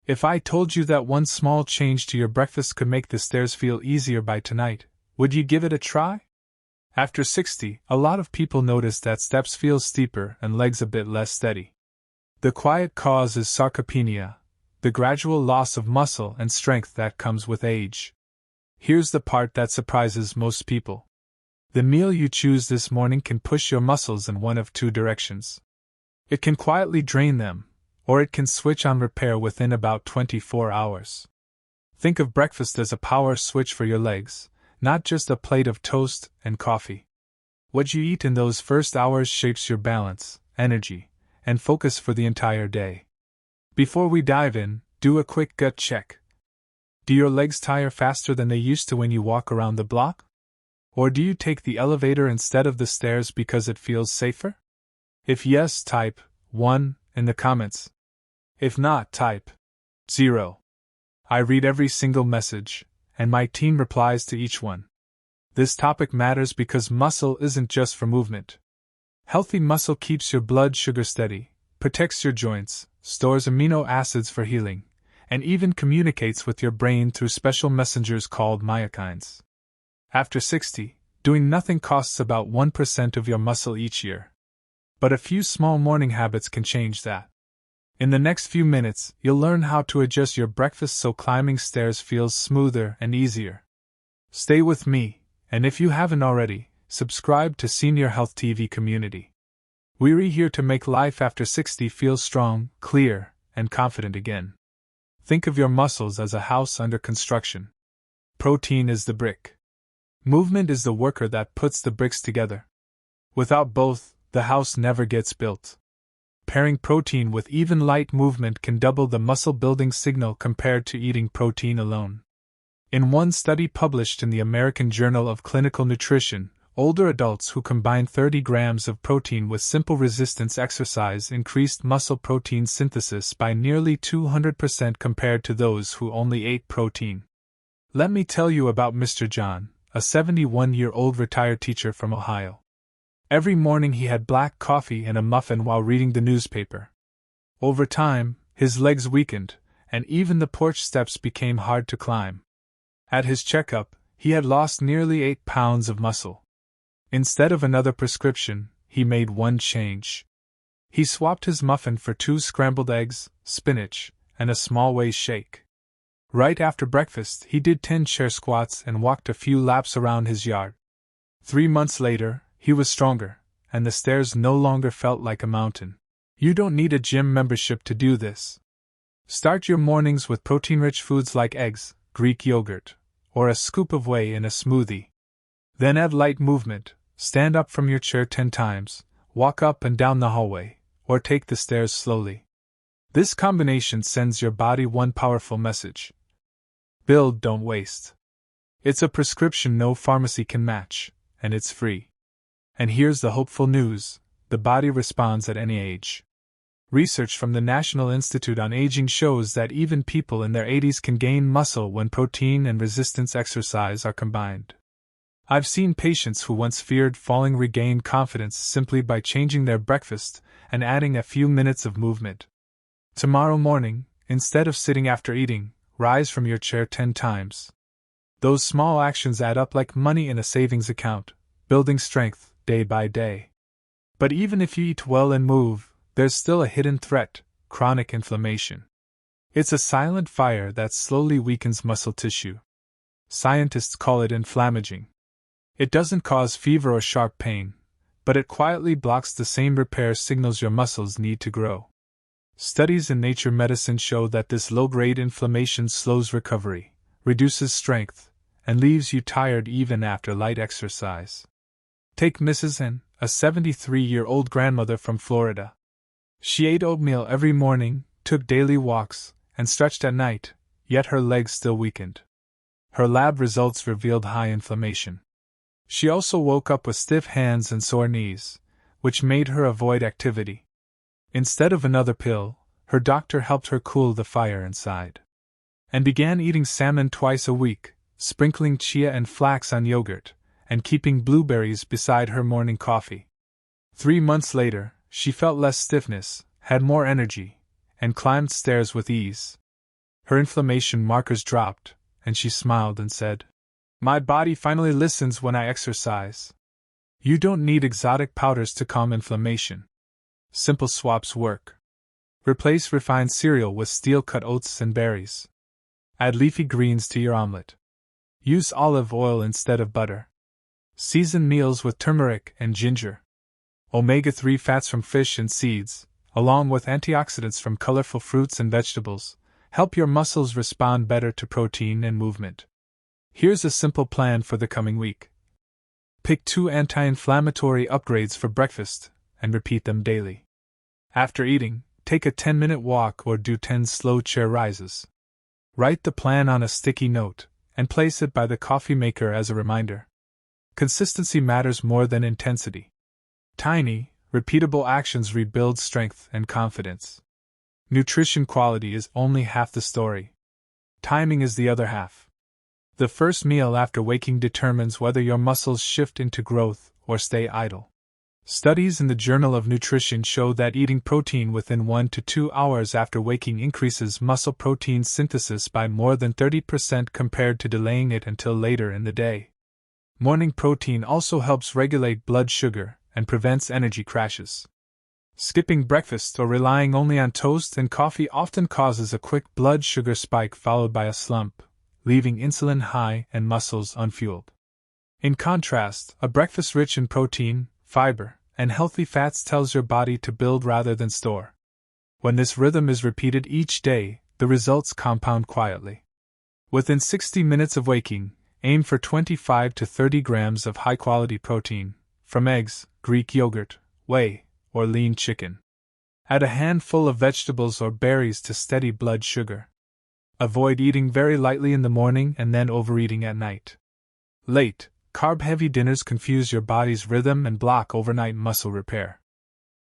If I told you that one small change to your breakfast could make the stairs feel easier by tonight, would you give it a try? After 60, a lot of people notice that steps feel steeper and legs a bit less steady. The quiet cause is sarcopenia, the gradual loss of muscle and strength that comes with age. Here's the part that surprises most people. The meal you choose this morning can push your muscles in one of two directions. It can quietly drain them, or it can switch on repair within about 24 hours. Think of breakfast as a power switch for your legs, not just a plate of toast and coffee. What you eat in those first hours shapes your balance, energy, and focus for the entire day. Before we dive in, do a quick gut check. Do your legs tire faster than they used to when you walk around the block? Or do you take the elevator instead of the stairs because it feels safer? If yes, type 1 in the comments. If not, type 0. I read every single message, and my team replies to each one. This topic matters because muscle isn't just for movement. Healthy muscle keeps your blood sugar steady, protects your joints, stores amino acids for healing, and even communicates with your brain through special messengers called myokines. After 60, doing nothing costs about 1% of your muscle each year. But a few small morning habits can change that. In the next few minutes, you'll learn how to adjust your breakfast so climbing stairs feels smoother and easier. Stay with me, and if you haven't already, subscribe to Senior Health TV community. We're here to make life after 60 feel strong, clear, and confident again. Think of your muscles as a house under construction. Protein is the brick. Movement is the worker that puts the bricks together. Without both, the house never gets built. Pairing protein with even light movement can double the muscle-building signal compared to eating protein alone. In one study published in the American Journal of Clinical Nutrition, older adults who combined 30 grams of protein with simple resistance exercise increased muscle protein synthesis by nearly 200% compared to those who only ate protein. Let me tell you about Mr. John, a 71-year-old retired teacher from Ohio. Every morning he had black coffee and a muffin while reading the newspaper. Over time, his legs weakened, and even the porch steps became hard to climb. At his checkup, he had lost nearly 8 pounds of muscle. Instead of another prescription, he made one change. He swapped his muffin for 2 scrambled eggs, spinach, and a small whey shake. Right after breakfast, he did 10 chair squats and walked a few laps around his yard. 3 months later, he was stronger, and the stairs no longer felt like a mountain. You don't need a gym membership to do this. Start your mornings with protein-rich foods like eggs, Greek yogurt, or a scoop of whey in a smoothie. Then add light movement. Stand up from your chair 10 times, walk up and down the hallway, or take the stairs slowly. This combination sends your body one powerful message. Build, don't waste. It's a prescription no pharmacy can match, and it's free. And here's the hopeful news: the body responds at any age. Research from the National Institute on Aging shows that even people in their 80s can gain muscle when protein and resistance exercise are combined. I've seen patients who once feared falling regain confidence simply by changing their breakfast and adding a few minutes of movement. Tomorrow morning, instead of sitting after eating, rise from your chair 10 times. Those small actions add up like money in a savings account, building strength day by day. But even if you eat well and move, there's still a hidden threat: chronic inflammation. It's a silent fire that slowly weakens muscle tissue. Scientists call it inflammaging. It doesn't cause fever or sharp pain, but it quietly blocks the same repair signals your muscles need to grow. Studies in Nature Medicine show that this low-grade inflammation slows recovery, reduces strength, and leaves you tired even after light exercise. Take Mrs. N, a 73-year-old grandmother from Florida. She ate oatmeal every morning, took daily walks, and stretched at night, yet her legs still weakened. Her lab results revealed high inflammation. She also woke up with stiff hands and sore knees, which made her avoid activity. Instead of another pill, her doctor helped her cool the fire inside. And began eating salmon twice a week, sprinkling chia and flax on yogurt, and keeping blueberries beside her morning coffee. 3 months later, she felt less stiffness, had more energy, and climbed stairs with ease. Her inflammation markers dropped, and she smiled and said, "My body finally listens when I exercise." You don't need exotic powders to calm inflammation. Simple swaps work. Replace refined cereal with steel-cut oats and berries. Add leafy greens to your omelet. Use olive oil instead of butter. Season meals with turmeric and ginger. Omega-3 fats from fish and seeds, along with antioxidants from colorful fruits and vegetables, help your muscles respond better to protein and movement. Here's a simple plan for the coming week. Pick 2 anti-inflammatory upgrades for breakfast, and repeat them daily. After eating, take a 10-minute walk or do 10 slow chair rises. Write the plan on a sticky note, and place it by the coffee maker as a reminder. Consistency matters more than intensity. Tiny, repeatable actions rebuild strength and confidence. Nutrition quality is only half the story. Timing is the other half. The first meal after waking determines whether your muscles shift into growth or stay idle. Studies in the Journal of Nutrition show that eating protein within 1 to 2 hours after waking increases muscle protein synthesis by more than 30% compared to delaying it until later in the day. Morning protein also helps regulate blood sugar and prevents energy crashes. Skipping breakfast or relying only on toast and coffee often causes a quick blood sugar spike followed by a slump, leaving insulin high and muscles unfueled. In contrast, a breakfast rich in protein, fiber, and healthy fats tells your body to build rather than store. When this rhythm is repeated each day, the results compound quietly. Within 60 minutes of waking, aim for 25 to 30 grams of high-quality protein, from eggs, Greek yogurt, whey, or lean chicken. Add a handful of vegetables or berries to steady blood sugar. Avoid eating very lightly in the morning and then overeating at night. Late, carb-heavy dinners confuse your body's rhythm and block overnight muscle repair.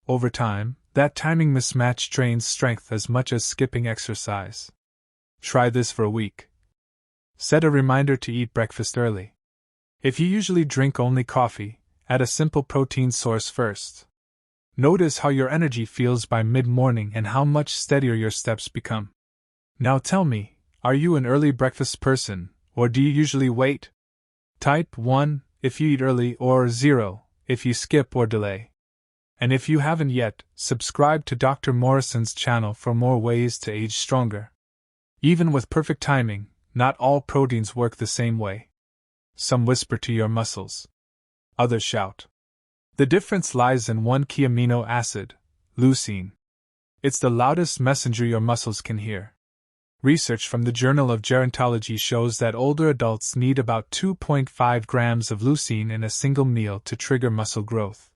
Over time, that timing mismatch drains strength as much as skipping exercise. Try this for a week. Set a reminder to eat breakfast early. If you usually drink only coffee, add a simple protein source first. Notice how your energy feels by mid-morning and how much steadier your steps become. Now tell me, are you an early breakfast person, or do you usually wait? Type 1 if you eat early or 0 if you skip or delay. And if you haven't yet, subscribe to Dr. Morrison's channel for more ways to age stronger. Even with perfect timing, not all proteins work the same way. Some whisper to your muscles. Others shout. The difference lies in one key amino acid, leucine. It's the loudest messenger your muscles can hear. Research from the Journal of Gerontology shows that older adults need about 2.5 grams of leucine in a single meal to trigger muscle growth.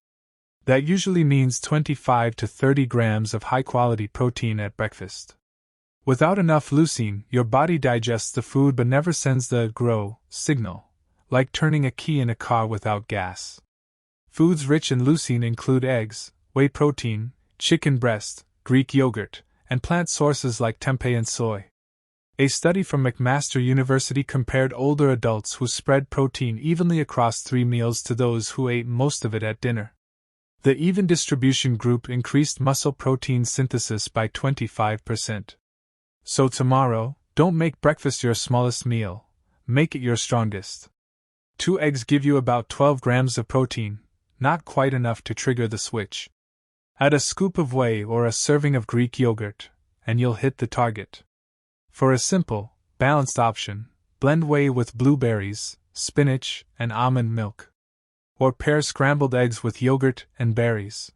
That usually means 25 to 30 grams of high-quality protein at breakfast. Without enough leucine, your body digests the food but never sends the grow signal, like turning a key in a car without gas. Foods rich in leucine include eggs, whey protein, chicken breast, Greek yogurt, and plant sources like tempeh and soy. A study from McMaster University compared older adults who spread protein evenly across 3 meals to those who ate most of it at dinner. The even distribution group increased muscle protein synthesis by 25%. So tomorrow, don't make breakfast your smallest meal, make it your strongest. 2 eggs give you about 12 grams of protein, not quite enough to trigger the switch. Add a scoop of whey or a serving of Greek yogurt, and you'll hit the target. For a simple, balanced option, blend whey with blueberries, spinach, and almond milk. Or pair scrambled eggs with yogurt and berries.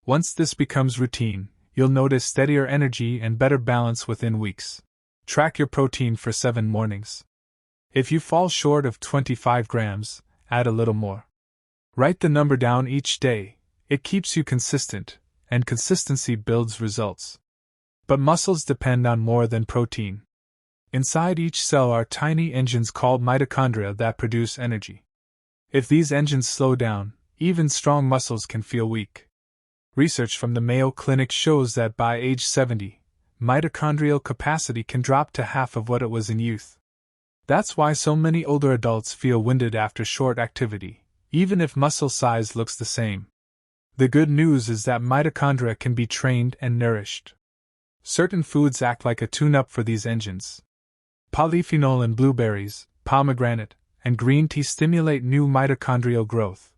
Once this becomes routine, you'll notice steadier energy and better balance within weeks. Track your protein for 7 mornings. If you fall short of 25 grams, add a little more. Write the number down each day. It keeps you consistent, and consistency builds results. But muscles depend on more than protein. Inside each cell are tiny engines called mitochondria that produce energy. If these engines slow down, even strong muscles can feel weak. Research from the Mayo Clinic shows that by age 70, mitochondrial capacity can drop to half of what it was in youth. That's why so many older adults feel winded after short activity, even if muscle size looks the same. The good news is that mitochondria can be trained and nourished. Certain foods act like a tune-up for these engines. Polyphenol in blueberries, pomegranate, and green tea stimulate new mitochondrial growth.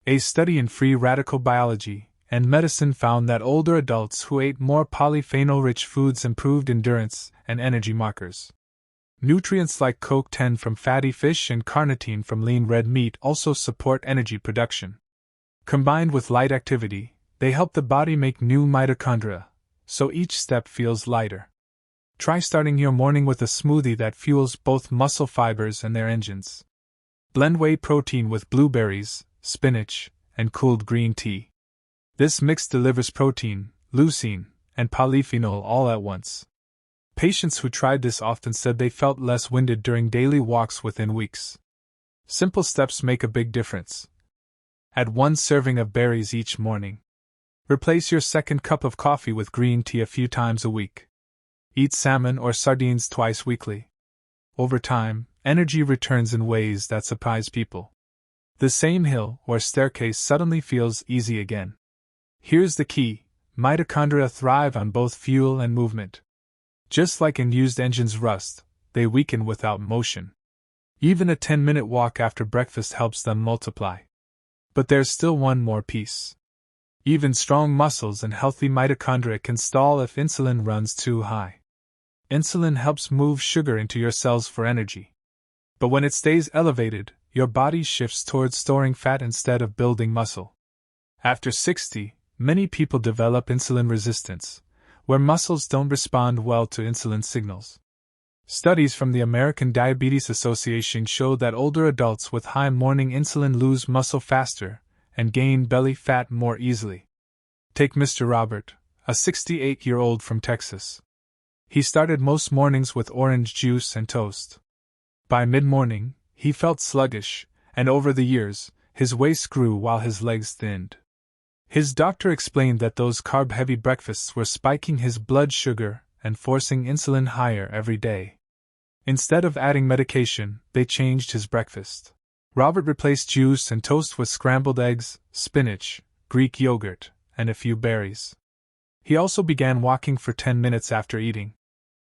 A study in free radical biology and medicine found that older adults who ate more polyphenol-rich foods improved endurance and energy markers. Nutrients like CoQ10 from fatty fish and carnitine from lean red meat also support energy production. Combined with light activity, they help the body make new mitochondria, so each step feels lighter. Try starting your morning with a smoothie that fuels both muscle fibers and their engines. Blend whey protein with blueberries, spinach, and cooled green tea. This mix delivers protein, leucine, and polyphenol all at once. Patients who tried this often said they felt less winded during daily walks within weeks. Simple steps make a big difference. Add 1 serving of berries each morning. Replace your second cup of coffee with green tea a few times a week. Eat salmon or sardines twice weekly. Over time, energy returns in ways that surprise people. The same hill or staircase suddenly feels easy again. Here's the key: mitochondria thrive on both fuel and movement. Just like unused engines rust, they weaken without motion. Even a 10-minute walk after breakfast helps them multiply. But there's still one more piece. Even strong muscles and healthy mitochondria can stall if insulin runs too high. Insulin helps move sugar into your cells for energy. But when it stays elevated, your body shifts towards storing fat instead of building muscle. After 60, many people develop insulin resistance, where muscles don't respond well to insulin signals. Studies from the American Diabetes Association show that older adults with high morning insulin lose muscle faster and gain belly fat more easily. Take Mr. Robert, a 68-year-old from Texas. He started most mornings with orange juice and toast. By mid-morning, he felt sluggish, and over the years, his waist grew while his legs thinned. His doctor explained that those carb-heavy breakfasts were spiking his blood sugar and forcing insulin higher every day. Instead of adding medication, they changed his breakfast. Robert replaced juice and toast with scrambled eggs, spinach, Greek yogurt, and a few berries. He also began walking for 10 minutes after eating.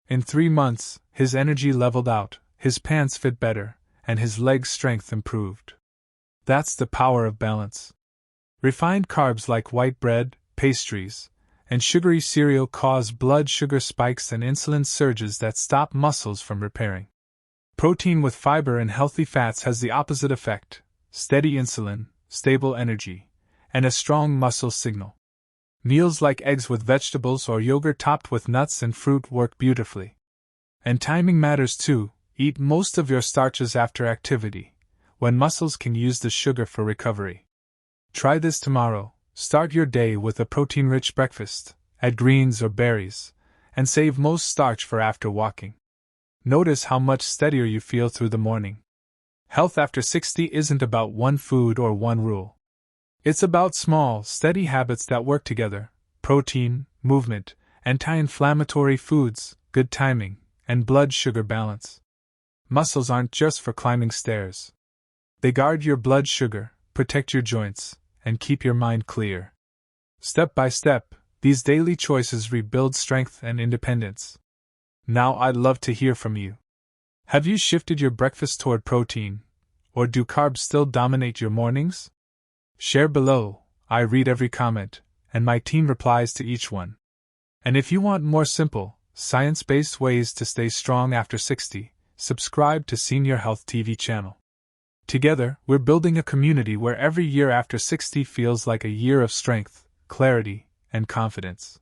In 3 months, his energy leveled out, his pants fit better, and his leg strength improved. That's the power of balance. Refined carbs like white bread, pastries, and sugary cereal cause blood sugar spikes and insulin surges that stop muscles from repairing. Protein with fiber and healthy fats has the opposite effect: steady insulin, stable energy, and a strong muscle signal. Meals like eggs with vegetables or yogurt topped with nuts and fruit work beautifully. And timing matters too. Eat most of your starches after activity, when muscles can use the sugar for recovery. Try this tomorrow. Start your day with a protein-rich breakfast, add greens or berries, and save most starch for after walking. Notice how much steadier you feel through the morning. Health after 60 isn't about one food or one rule. It's about small, steady habits that work together: protein, movement, anti-inflammatory foods, good timing, and blood sugar balance. Muscles aren't just for climbing stairs. They guard your blood sugar, protect your joints, and keep your mind clear. Step by step, these daily choices rebuild strength and independence. Now I'd love to hear from you. Have you shifted your breakfast toward protein, or do carbs still dominate your mornings? Share below. I read every comment, and my team replies to each one. And if you want more simple, science-based ways to stay strong after 60, subscribe to Senior Health TV channel. Together, we're building a community where every year after 60 feels like a year of strength, clarity, and confidence.